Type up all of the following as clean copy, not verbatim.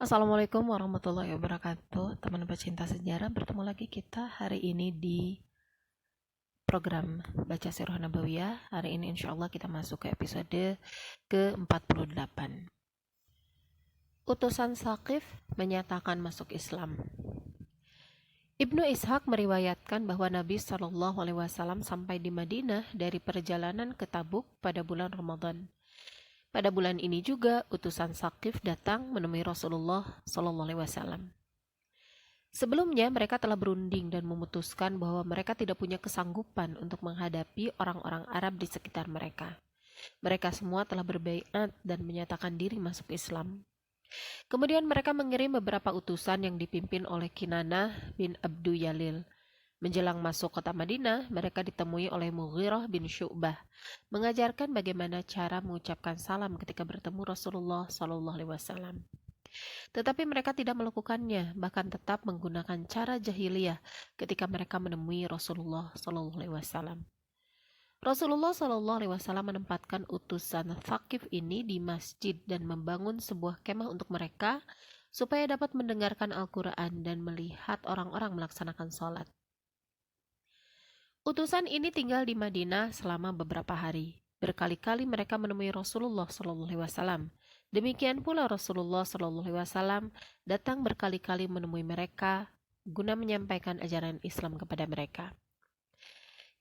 Assalamualaikum warahmatullahi wabarakatuh. Teman pecinta sejarah, bertemu lagi kita hari ini di program Baca Sirah Nabawiyah. Hari ini insya Allah kita masuk ke episode ke-48. Utusan Saqif menyatakan masuk Islam. Ibnu Ishaq meriwayatkan bahwa Nabi Shallallahu Alaihi Wasallam sampai di Madinah dari perjalanan ke Tabuk pada bulan Ramadan. Pada bulan ini juga utusan Saqif datang menemui Rasulullah Shallallahu Alaihi Wasallam. Sebelumnya mereka telah berunding dan memutuskan bahwa mereka tidak punya kesanggupan untuk menghadapi orang-orang Arab di sekitar mereka. Mereka semua telah berbaiat dan menyatakan diri masuk Islam. Kemudian mereka mengirim beberapa utusan yang dipimpin oleh Kinanah bin Abdu Yalil. Menjelang masuk kota Madinah, mereka ditemui oleh Mughirah bin Syu'bah, mengajarkan bagaimana cara mengucapkan salam ketika bertemu Rasulullah SAW. Tetapi mereka tidak melakukannya, bahkan tetap menggunakan cara jahiliyah ketika mereka menemui Rasulullah SAW. Rasulullah SAW menempatkan utusan Thaqif ini di masjid dan membangun sebuah kemah untuk mereka supaya dapat mendengarkan Al-Quran dan melihat orang-orang melaksanakan sholat. Utusan ini tinggal di Madinah selama beberapa hari. Berkali-kali mereka menemui Rasulullah SAW. Demikian pula Rasulullah SAW datang berkali-kali menemui mereka guna menyampaikan ajaran Islam kepada mereka.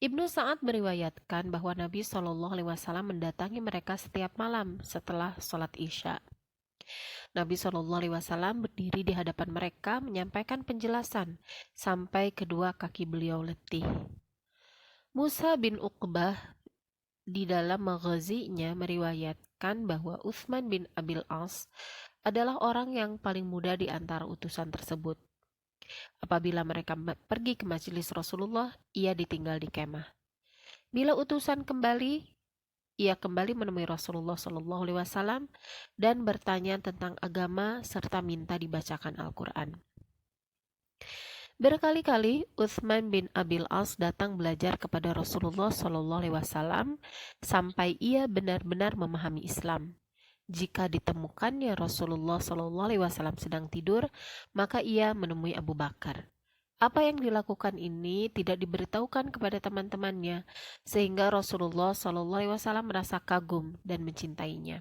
Ibnu Sa'ad meriwayatkan bahwa Nabi SAW mendatangi mereka setiap malam setelah sholat Isya. Nabi SAW berdiri di hadapan mereka menyampaikan penjelasan sampai kedua kaki beliau letih. Musa bin Uqbah di dalam maghazinya meriwayatkan bahwa Utsman bin Abil As adalah orang yang paling muda di antara utusan tersebut. Apabila mereka pergi ke majelis Rasulullah, ia ditinggal di kemah. Bila utusan kembali, ia kembali menemui Rasulullah SAW dan bertanya tentang agama serta minta dibacakan Al-Quran. Berkali-kali Utsman bin Abil As datang belajar kepada Rasulullah SAW sampai ia benar-benar memahami Islam. Jika ditemukannya Rasulullah SAW sedang tidur, maka ia menemui Abu Bakar. Apa yang dilakukan ini tidak diberitahukan kepada teman-temannya, sehingga Rasulullah SAW merasa kagum dan mencintainya.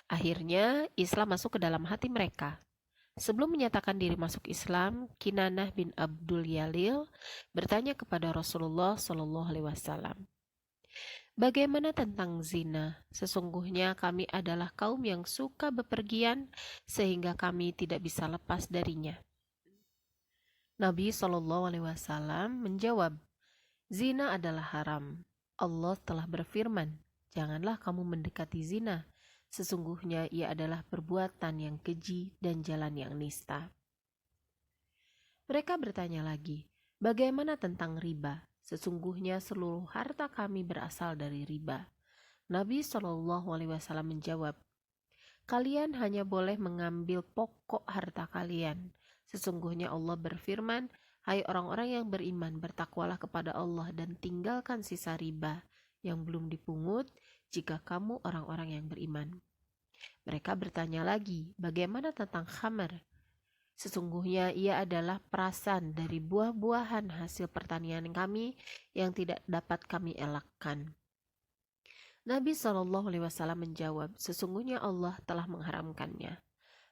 Akhirnya Islam masuk ke dalam hati mereka. Sebelum menyatakan diri masuk Islam, Kinanah bin Abdul Yalil bertanya kepada Rasulullah SAW, "Bagaimana tentang zina? Sesungguhnya kami adalah kaum yang suka bepergian sehingga kami tidak bisa lepas darinya." Nabi SAW menjawab, "Zina adalah haram. Allah telah berfirman, janganlah kamu mendekati zina. Sesungguhnya ia adalah perbuatan yang keji dan jalan yang nista." Mereka bertanya lagi, "Bagaimana tentang riba? Sesungguhnya seluruh harta kami berasal dari riba." Nabi SAW menjawab, "Kalian hanya boleh mengambil pokok harta kalian. Sesungguhnya Allah berfirman, hai orang-orang yang beriman, bertakwalah kepada Allah dan tinggalkan sisa riba yang belum dipungut jika kamu orang-orang yang beriman." Mereka bertanya lagi, "Bagaimana tentang khamar? Sesungguhnya ia adalah perasan dari buah-buahan hasil pertanian kami yang tidak dapat kami elakkan." Nabi SAW menjawab, "Sesungguhnya Allah telah mengharamkannya."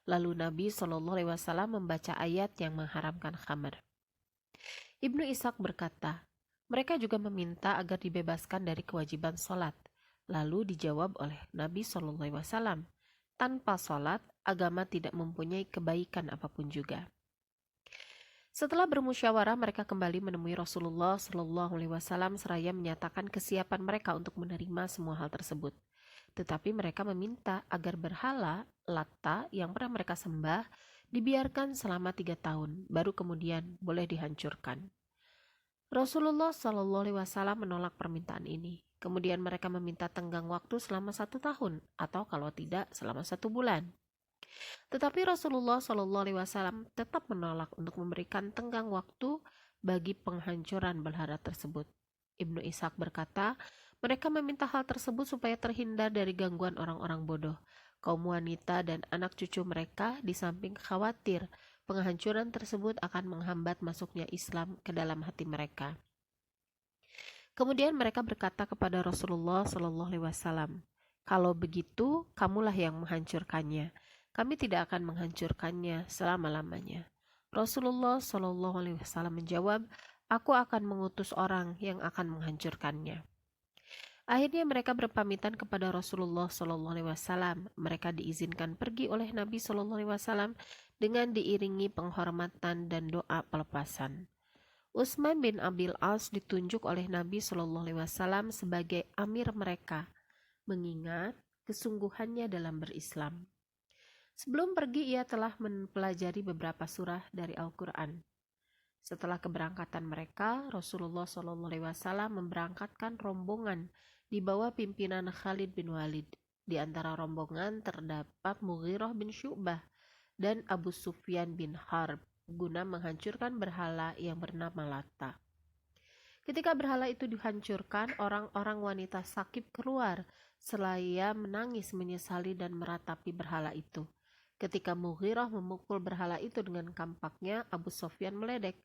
Lalu Nabi SAW membaca ayat yang mengharamkan khamar. Ibnu Ishaq berkata, mereka juga meminta agar dibebaskan dari kewajiban sholat. Lalu dijawab oleh Nabi SAW, tanpa sholat, agama tidak mempunyai kebaikan apapun juga. Setelah bermusyawarah, mereka kembali menemui Rasulullah SAW seraya menyatakan kesiapan mereka untuk menerima semua hal tersebut. Tetapi mereka meminta agar berhala Latta yang pernah mereka sembah dibiarkan selama 3 tahun, baru kemudian boleh dihancurkan. Rasulullah SAW menolak permintaan ini. Kemudian mereka meminta tenggang waktu selama 1 tahun, atau kalau tidak selama 1 bulan. Tetapi Rasulullah SAW tetap menolak untuk memberikan tenggang waktu bagi penghancuran berhala tersebut. Ibnu Ishaq berkata, mereka meminta hal tersebut supaya terhindar dari gangguan orang-orang bodoh. Kaum wanita dan anak cucu mereka di samping khawatir penghancuran tersebut akan menghambat masuknya Islam ke dalam hati mereka. Kemudian mereka berkata kepada Rasulullah Shallallahu Alaihi Wasallam, "Kalau begitu, kamulah yang menghancurkannya. Kami tidak akan menghancurkannya selama-lamanya." Rasulullah Shallallahu Alaihi Wasallam menjawab, "Aku akan mengutus orang yang akan menghancurkannya." Akhirnya mereka berpamitan kepada Rasulullah Shallallahu Alaihi Wasallam. Mereka diizinkan pergi oleh Nabi Shallallahu Alaihi Wasallam dengan diiringi penghormatan dan doa pelepasan. Utsman bin Abil As ditunjuk oleh Nabi Shallallahu Alaihi Wasallam sebagai amir mereka, mengingat kesungguhannya dalam berislam. Sebelum pergi ia telah mempelajari beberapa surah dari Al-Quran. Setelah keberangkatan mereka, Rasulullah Shallallahu Alaihi Wasallam memberangkatkan rombongan di bawah pimpinan Khalid bin Walid. Di antara rombongan terdapat Mughirah bin Syu'bah dan Abu Sufyan bin Harb guna menghancurkan berhala yang bernama Lata. Ketika berhala itu dihancurkan, orang-orang wanita Sakif keluar seraya menangis menyesali dan meratapi berhala itu. Ketika Mughirah memukul berhala itu dengan kampaknya, Abu Sufyan meledek,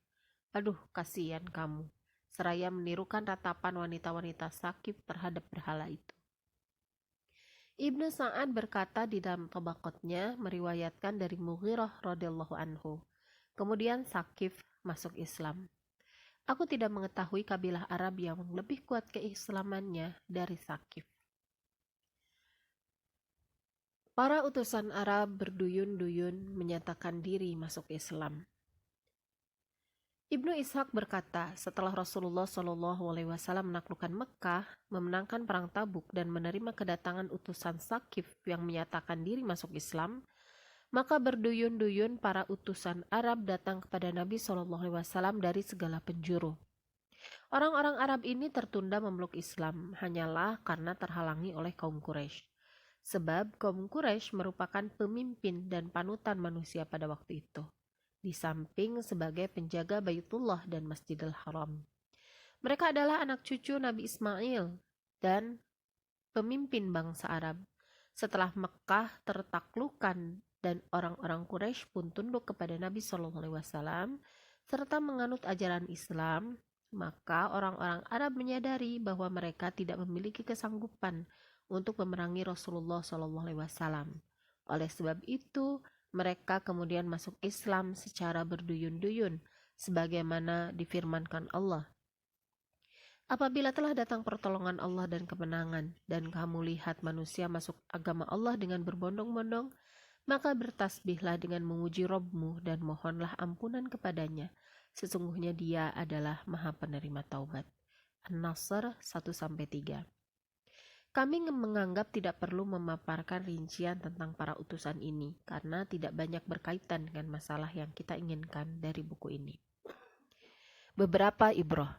"Aduh, kasihan kamu," seraya menirukan ratapan wanita-wanita Sakif terhadap berhala itu. Ibnu Sa'ad berkata di dalam Tabaqatnya meriwayatkan dari Mughirah radhiyallahu anhu. Kemudian Sakif masuk Islam. Aku tidak mengetahui kabilah Arab yang lebih kuat keislamannya dari Sakif. Para utusan Arab berduyun-duyun menyatakan diri masuk Islam. Ibnu Ishaq berkata, setelah Rasulullah Shallallahu Alaihi Wasallam menaklukkan Mekah, memenangkan perang Tabuk dan menerima kedatangan utusan Sakif yang menyatakan diri masuk Islam, maka berduyun-duyun para utusan Arab datang kepada Nabi Shallallahu Alaihi Wasallam dari segala penjuru. Orang-orang Arab ini tertunda memeluk Islam hanyalah karena terhalangi oleh kaum Quraisy. Sebab kaum Quraisy merupakan pemimpin dan panutan manusia pada waktu itu, di samping sebagai penjaga Baitullah dan Masjidil Haram. Mereka adalah anak cucu Nabi Ismail dan pemimpin bangsa Arab. Setelah Mekah tertaklukkan dan orang-orang Quraisy pun tunduk kepada Nabi Shallallahu Alaihi Wasallam serta menganut ajaran Islam, maka orang-orang Arab menyadari bahwa mereka tidak memiliki kesanggupan untuk memerangi Rasulullah Shallallahu Alaihi Wasallam. Oleh sebab itu, mereka kemudian masuk Islam secara berduyun-duyun, sebagaimana difirmankan Allah. Apabila telah datang pertolongan Allah dan kemenangan, dan kamu lihat manusia masuk agama Allah dengan berbondong-bondong, maka bertasbihlah dengan memuji Rabb-mu dan mohonlah ampunan kepadanya. Sesungguhnya Dia adalah Maha Penerima Taubat. An-Nasr 1-3. Kami menganggap tidak perlu memaparkan rincian tentang para utusan ini, karena tidak banyak berkaitan dengan masalah yang kita inginkan dari buku ini. Beberapa ibrah.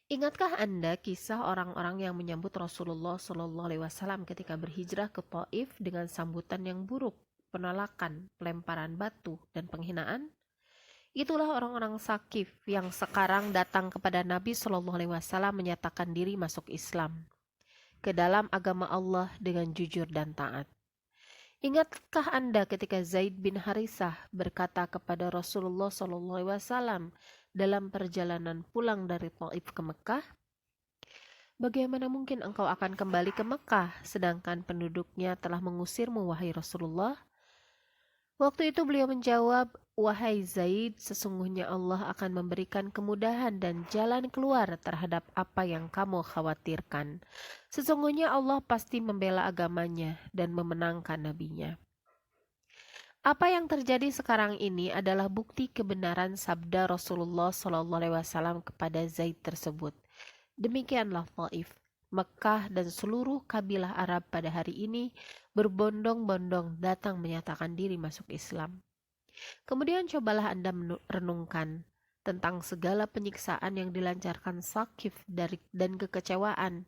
Ingatkah Anda kisah orang-orang yang menyambut Rasulullah Shallallahu Alaihi Wasallam ketika berhijrah ke Taif dengan sambutan yang buruk, penolakan, pelemparan batu, dan penghinaan? Itulah orang-orang Sakif yang sekarang datang kepada Nabi Shallallahu Alaihi Wasallam menyatakan diri masuk Islam ke dalam agama Allah dengan jujur dan taat. Ingatkah Anda ketika Zaid bin Harisah berkata kepada Rasulullah SAW dalam perjalanan pulang dari Taif ke Mekah, "Bagaimana mungkin engkau akan kembali ke Mekah sedangkan penduduknya telah mengusirmu, wahai Rasulullah?" Waktu itu beliau menjawab, "Wahai Zaid, sesungguhnya Allah akan memberikan kemudahan dan jalan keluar terhadap apa yang kamu khawatirkan. Sesungguhnya Allah pasti membela agamanya dan memenangkan nabinya." Apa yang terjadi sekarang ini adalah bukti kebenaran sabda Rasulullah SAW kepada Zaid tersebut. Demikianlah Taif, Mekah dan seluruh kabilah Arab pada hari ini berbondong-bondong datang menyatakan diri masuk Islam. Kemudian cobalah Anda renungkan tentang segala penyiksaan yang dilancarkan Sakif dan kekecewaan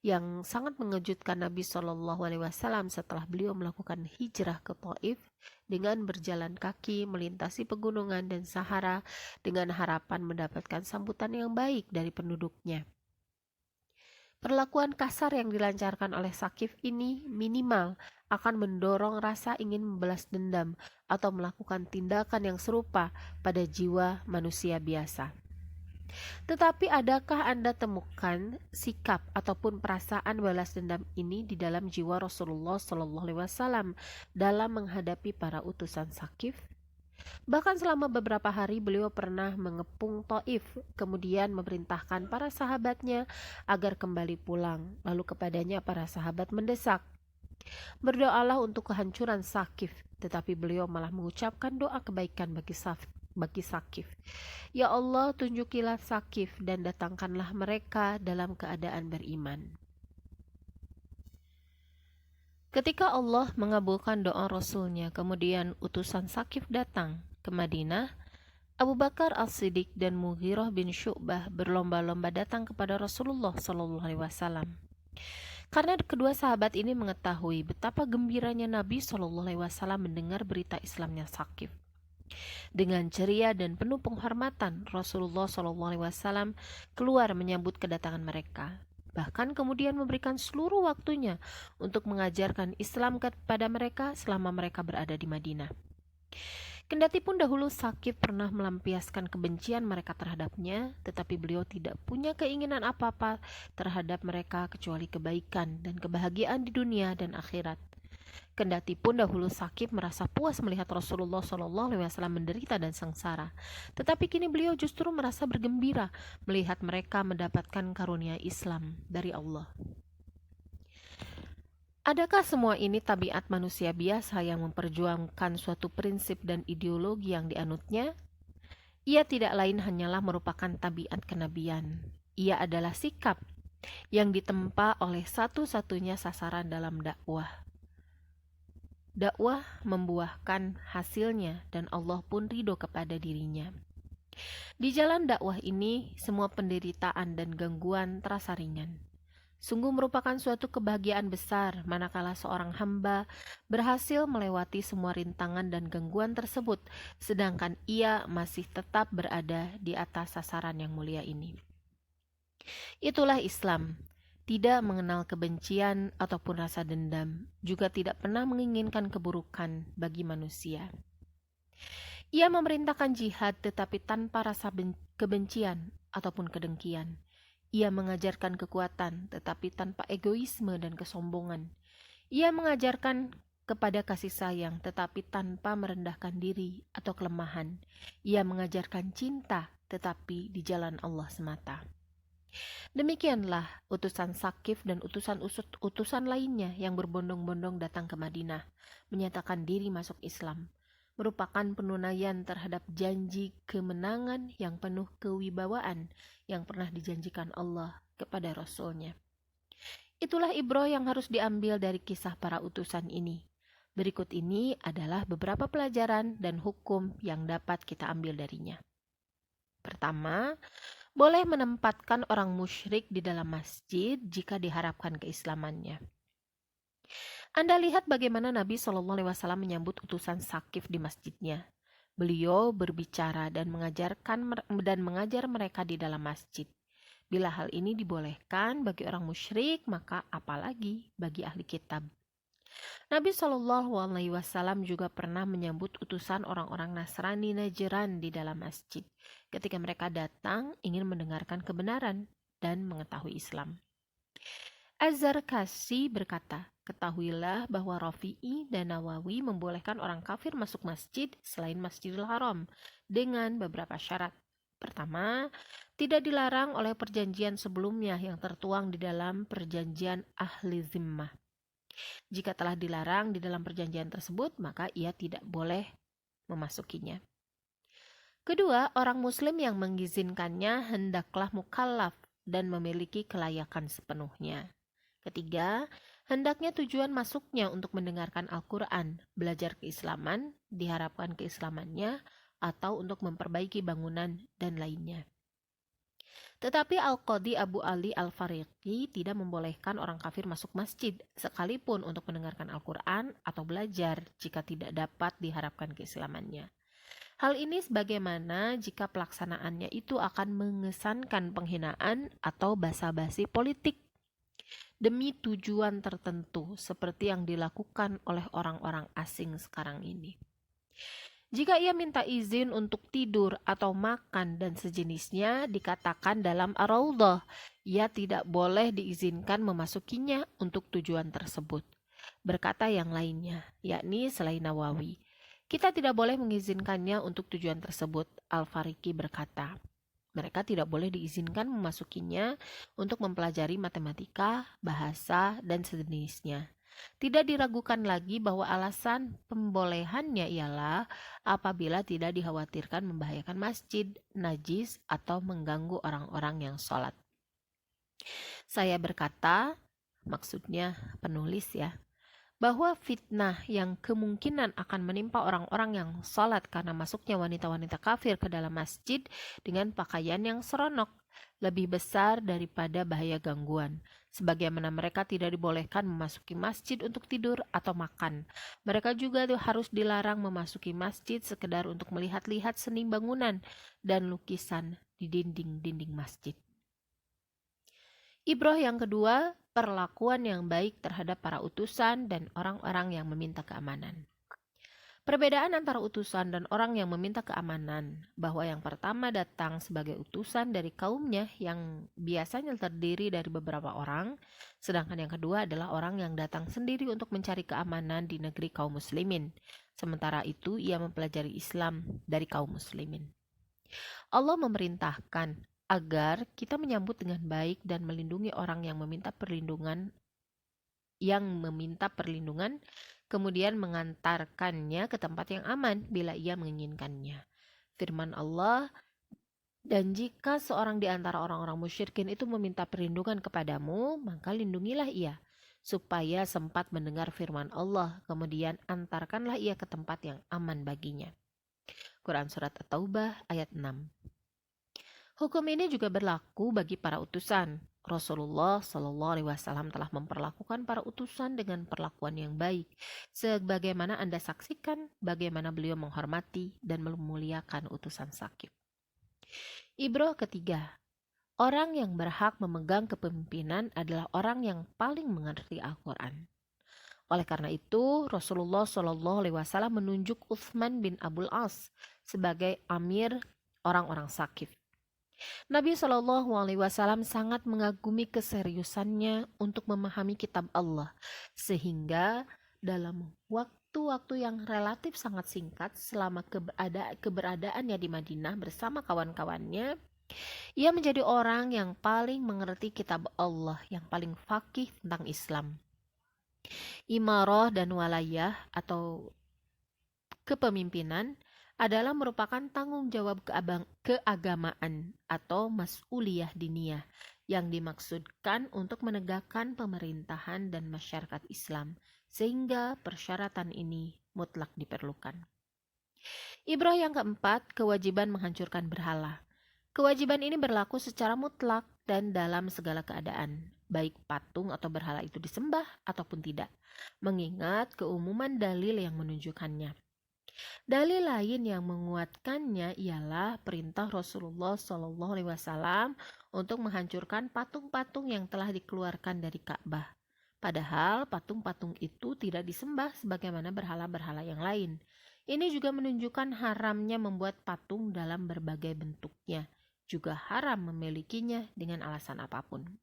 yang sangat mengejutkan Nabi Shallallahu Alaihi Wasallam setelah beliau melakukan hijrah ke Taif dengan berjalan kaki melintasi pegunungan dan Sahara dengan harapan mendapatkan sambutan yang baik dari penduduknya. Perlakuan kasar yang dilancarkan oleh Sakif ini minimal akan mendorong rasa ingin membalas dendam atau melakukan tindakan yang serupa pada jiwa manusia biasa. Tetapi adakah Anda temukan sikap ataupun perasaan balas dendam ini di dalam jiwa Rasulullah SAW dalam menghadapi para utusan Sakif? Bahkan selama beberapa hari beliau pernah mengepung Taif, kemudian memerintahkan para sahabatnya agar kembali pulang. Lalu kepadanya para sahabat mendesak, "Berdoalah untuk kehancuran Sakif." Tetapi beliau malah mengucapkan doa kebaikan bagi Sakif. "Ya Allah, tunjukilah Sakif dan datangkanlah mereka dalam keadaan beriman." Ketika Allah mengabulkan doa Rasulnya, kemudian utusan Sakif datang ke Madinah, Abu Bakar As-Siddiq dan Mughirah bin Syu'bah berlomba-lomba datang kepada Rasulullah SAW. Karena kedua sahabat ini mengetahui betapa gembiranya Nabi SAW mendengar berita Islamnya Sakif. Dengan ceria dan penuh penghormatan, Rasulullah SAW keluar menyambut kedatangan mereka. Bahkan kemudian memberikan seluruh waktunya untuk mengajarkan Islam kepada mereka selama mereka berada di Madinah. Kendati pun dahulu Sakif pernah melampiaskan kebencian mereka terhadapnya, tetapi beliau tidak punya keinginan apa-apa terhadap mereka kecuali kebaikan dan kebahagiaan di dunia dan akhirat. Kendati pun dahulu Sakif merasa puas melihat Rasulullah SAW menderita dan sengsara, tetapi kini beliau justru merasa bergembira melihat mereka mendapatkan karunia Islam dari Allah. Adakah semua ini tabiat manusia biasa yang memperjuangkan suatu prinsip dan ideologi yang dianutnya? Ia tidak lain hanyalah merupakan tabiat kenabian. Ia adalah sikap yang ditempa oleh satu-satunya sasaran dalam dakwah. Dakwah membuahkan hasilnya dan Allah pun ridho kepada dirinya. Di jalan dakwah ini, semua penderitaan dan gangguan terasa ringan. Sungguh merupakan suatu kebahagiaan besar manakala seorang hamba berhasil melewati semua rintangan dan gangguan tersebut, sedangkan ia masih tetap berada di atas sasaran yang mulia ini. Itulah Islam, tidak mengenal kebencian ataupun rasa dendam, juga tidak pernah menginginkan keburukan bagi manusia. Ia memerintahkan jihad tetapi tanpa rasa kebencian ataupun kedengkian. Ia mengajarkan kekuatan tetapi tanpa egoisme dan kesombongan. Ia mengajarkan kepada kasih sayang tetapi tanpa merendahkan diri atau kelemahan. Ia mengajarkan cinta tetapi di jalan Allah semata. Demikianlah utusan Sakif dan utusan lainnya yang berbondong-bondong datang ke Madinah, menyatakan diri masuk Islam, merupakan penunaian terhadap janji kemenangan yang penuh kewibawaan yang pernah dijanjikan Allah kepada Rasul-Nya. Itulah ibrah yang harus diambil dari kisah para utusan ini. Berikut ini adalah beberapa pelajaran dan hukum yang dapat kita ambil darinya. Pertama, boleh menempatkan orang musyrik di dalam masjid jika diharapkan keislamannya. Anda lihat bagaimana Nabi SAW menyambut utusan Sakif di masjidnya. Beliau berbicara dan mengajar mereka di dalam masjid. Bila hal ini dibolehkan bagi orang musyrik, maka apalagi bagi ahli kitab. Nabi SAW juga pernah menyambut utusan orang-orang Nasrani Najran di dalam masjid ketika mereka datang ingin mendengarkan kebenaran dan mengetahui Islam. Az-Zarkashi berkata, "Ketahuilah bahwa Rafi'i dan Nawawi membolehkan orang kafir masuk masjid selain Masjidil Haram dengan beberapa syarat. Pertama, tidak dilarang oleh perjanjian sebelumnya yang tertuang di dalam perjanjian Ahli Zimmah. Jika telah dilarang di dalam perjanjian tersebut, maka ia tidak boleh memasukinya. Kedua, orang muslim yang mengizinkannya hendaklah mukallaf dan memiliki kelayakan sepenuhnya. Ketiga, hendaknya tujuan masuknya untuk mendengarkan Al-Quran, belajar keislaman, diharapkan keislamannya, atau untuk memperbaiki bangunan, dan lainnya. Tetapi Al-Qadhi Abu Ali Al-Fariqi tidak membolehkan orang kafir masuk masjid, sekalipun untuk mendengarkan Al-Quran atau belajar jika tidak dapat diharapkan keislamannya. Hal ini sebagaimana jika pelaksanaannya itu akan mengesankan penghinaan atau basa-basi politik. demi tujuan tertentu seperti yang dilakukan oleh orang-orang asing sekarang ini. Jika ia minta izin untuk tidur atau makan dan sejenisnya, dikatakan dalam Ar-Raudhah, ia tidak boleh diizinkan memasukinya untuk tujuan tersebut. Berkata yang lainnya, yakni selain Nawawi, kita tidak boleh mengizinkannya untuk tujuan tersebut. Al-Fariki berkata, mereka tidak boleh diizinkan memasukinya untuk mempelajari matematika, bahasa, dan sejenisnya. Tidak diragukan lagi bahwa alasan pembolehannya ialah apabila tidak dikhawatirkan membahayakan masjid, najis, atau mengganggu orang-orang yang sholat. Saya berkata, maksudnya penulis ya, bahwa fitnah yang kemungkinan akan menimpa orang-orang yang sholat karena masuknya wanita-wanita kafir ke dalam masjid dengan pakaian yang seronok lebih besar daripada bahaya gangguan. Sebagaimana mereka tidak dibolehkan memasuki masjid untuk tidur atau makan. Mereka juga harus dilarang memasuki masjid sekedar untuk melihat-lihat seni bangunan dan lukisan di dinding-dinding masjid. Ibrah yang kedua, perlakuan yang baik terhadap para utusan dan orang-orang yang meminta keamanan. Perbedaan antara utusan dan orang yang meminta keamanan, bahwa yang pertama datang sebagai utusan dari kaumnya yang biasanya terdiri dari beberapa orang, sedangkan yang kedua adalah orang yang datang sendiri untuk mencari keamanan di negeri kaum muslimin. Sementara itu ia mempelajari Islam dari kaum muslimin. Allah memerintahkan agar kita menyambut dengan baik dan melindungi orang yang meminta perlindungan, kemudian mengantarkannya ke tempat yang aman bila ia menginginkannya. Firman Allah, dan jika seorang di antara orang-orang musyrikin itu meminta perlindungan kepadamu, maka lindungilah ia, supaya sempat mendengar firman Allah, kemudian antarkanlah ia ke tempat yang aman baginya. Quran Surat At-Taubah ayat 6. Hukum ini juga berlaku bagi para utusan. Rasulullah Shallallahu Alaihi Wasallam telah memperlakukan para utusan dengan perlakuan yang baik, sebagaimana Anda saksikan bagaimana beliau menghormati dan memuliakan utusan Sakif. Ibrah ketiga, orang yang berhak memegang kepemimpinan adalah orang yang paling mengerti Al-Quran. Oleh karena itu, Rasulullah Shallallahu Alaihi Wasallam menunjuk Utsman bin Abul As sebagai amir orang-orang Sakif. Nabi Shallallahu Alaihi Wasallam sangat mengagumi keseriusannya untuk memahami kitab Allah, sehingga dalam waktu-waktu yang relatif sangat singkat selama keberadaannya di Madinah bersama kawan-kawannya, ia menjadi orang yang paling mengerti kitab Allah, yang paling faqih tentang Islam. Imarah dan walayah atau kepemimpinan adalah merupakan tanggung jawab keagamaan atau mas'uliyah diniyah yang dimaksudkan untuk menegakkan pemerintahan dan masyarakat Islam, sehingga persyaratan ini mutlak diperlukan. Ibrah yang keempat, kewajiban menghancurkan berhala. Kewajiban ini berlaku secara mutlak dan dalam segala keadaan, baik patung atau berhala itu disembah ataupun tidak, mengingat keumuman dalil yang menunjukkannya. Dalil lain yang menguatkannya ialah perintah Rasulullah Shallallahu Alaihi Wasallam untuk menghancurkan patung-patung yang telah dikeluarkan dari Ka'bah. Padahal patung-patung itu tidak disembah sebagaimana berhala-berhala yang lain. Ini juga menunjukkan haramnya membuat patung dalam berbagai bentuknya. Juga haram memilikinya dengan alasan apapun.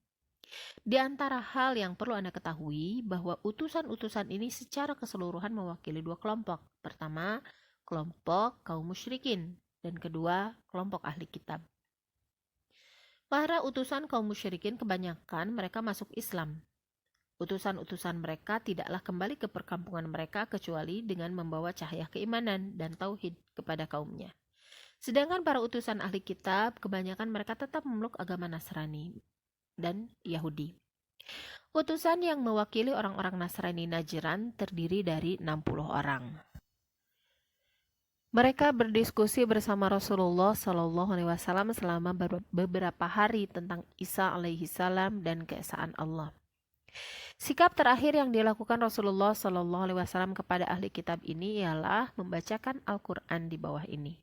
Di antara hal yang perlu Anda ketahui bahwa utusan-utusan ini secara keseluruhan mewakili dua kelompok. Pertama, kelompok kaum musyrikin, dan kedua, kelompok ahli kitab. Para utusan kaum musyrikin kebanyakan mereka masuk Islam. Utusan-utusan mereka tidaklah kembali ke perkampungan mereka kecuali dengan membawa cahaya keimanan dan tauhid kepada kaumnya. Sedangkan para utusan ahli kitab, kebanyakan mereka tetap memeluk agama Nasrani dan Yahudi. Utusan yang mewakili orang-orang Nasrani Najran terdiri dari 60 orang. Mereka berdiskusi bersama Rasulullah Shallallahu Alaihi Wasallam selama beberapa hari tentang Isa alaihi salam dan keesaan Allah. Sikap terakhir yang dilakukan Rasulullah Shallallahu Alaihi Wasallam kepada ahli kitab ini ialah membacakan Al-Quran di bawah ini.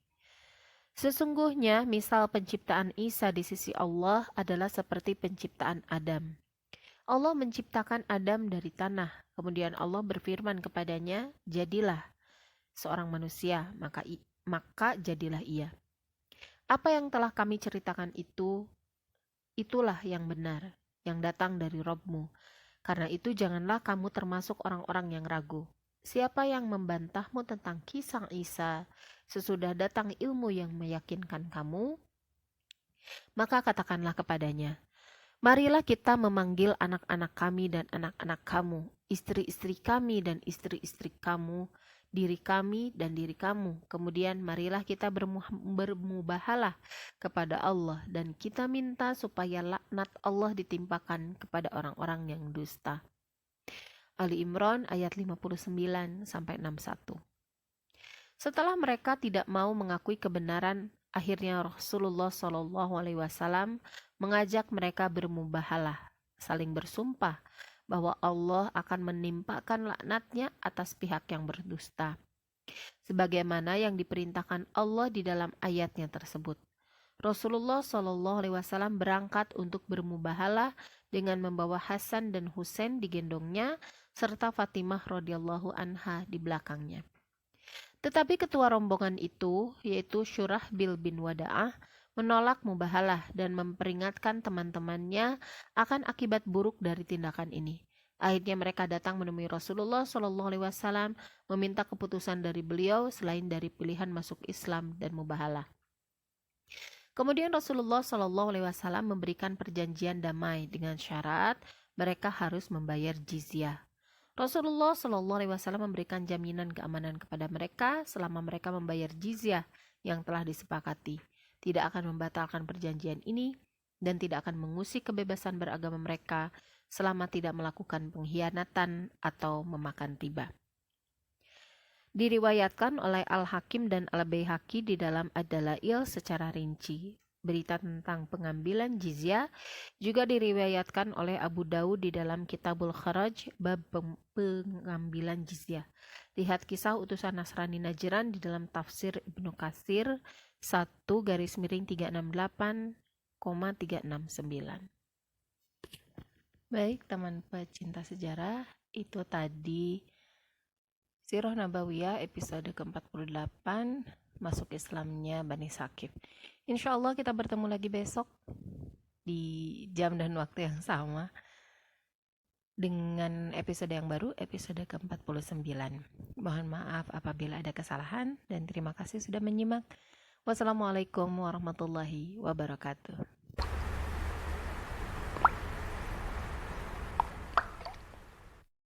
Sesungguhnya misal penciptaan Isa di sisi Allah adalah seperti penciptaan Adam. Allah menciptakan Adam dari tanah. Kemudian Allah berfirman kepadanya, jadilah seorang manusia, maka jadilah ia. Apa yang telah kami ceritakan itulah yang benar, yang datang dari Rabb-Mu. Karena itu janganlah kamu termasuk orang-orang yang ragu. Siapa yang membantahmu tentang kisah Isa sesudah datang ilmu yang meyakinkan kamu, maka katakanlah kepadanya, marilah kita memanggil anak-anak kami dan anak-anak kamu, istri-istri kami dan istri-istri kamu, diri kami dan diri kamu. Kemudian marilah kita bermubahalah kepada Allah dan kita minta supaya laknat Allah ditimpakan kepada orang-orang yang dusta. Ali Imran ayat 59-61. Setelah mereka tidak mau mengakui kebenaran, akhirnya Rasulullah SAW mengajak mereka bermubahalah, saling bersumpah bahwa Allah akan menimpakan laknatnya atas pihak yang berdusta, sebagaimana yang diperintahkan Allah di dalam ayatnya tersebut. Rasulullah SAW berangkat untuk bermubahalah dengan membawa Hasan dan Husain digendongnya serta Fatimah radhiyallahu anha di belakangnya. Tetapi ketua rombongan itu, yaitu Syurahbil bin Wada'ah, menolak mubahalah dan memperingatkan teman-temannya akan akibat buruk dari tindakan ini. Akhirnya mereka datang menemui Rasulullah SAW meminta keputusan dari beliau selain dari pilihan masuk Islam dan mubahalah. Kemudian Rasulullah SAW memberikan perjanjian damai dengan syarat mereka harus membayar jizyah. Rasulullah SAW memberikan jaminan keamanan kepada mereka selama mereka membayar jizyah yang telah disepakati, tidak akan membatalkan perjanjian ini dan tidak akan mengusik kebebasan beragama mereka selama tidak melakukan pengkhianatan atau memakan riba. Diriwayatkan oleh Al-Hakim dan Al-Baihaqi di dalam Ad-Dalail secara rinci. Berita tentang pengambilan jizyah juga diriwayatkan oleh Abu Dawud di dalam Kitabul Kharaj bab pengambilan jizyah. Lihat kisah utusan Nasrani Najran di dalam tafsir Ibnu Katsir 1-368,369. Baik teman pecinta sejarah, itu tadi Sirah Nabawiyah episode ke-48, masuk Islamnya Bani Saqif. Insya Allah kita bertemu lagi besok di jam dan waktu yang sama dengan episode yang baru, episode ke-49. Mohon maaf apabila ada kesalahan dan terima kasih sudah menyimak. Wassalamualaikum warahmatullahi wabarakatuh.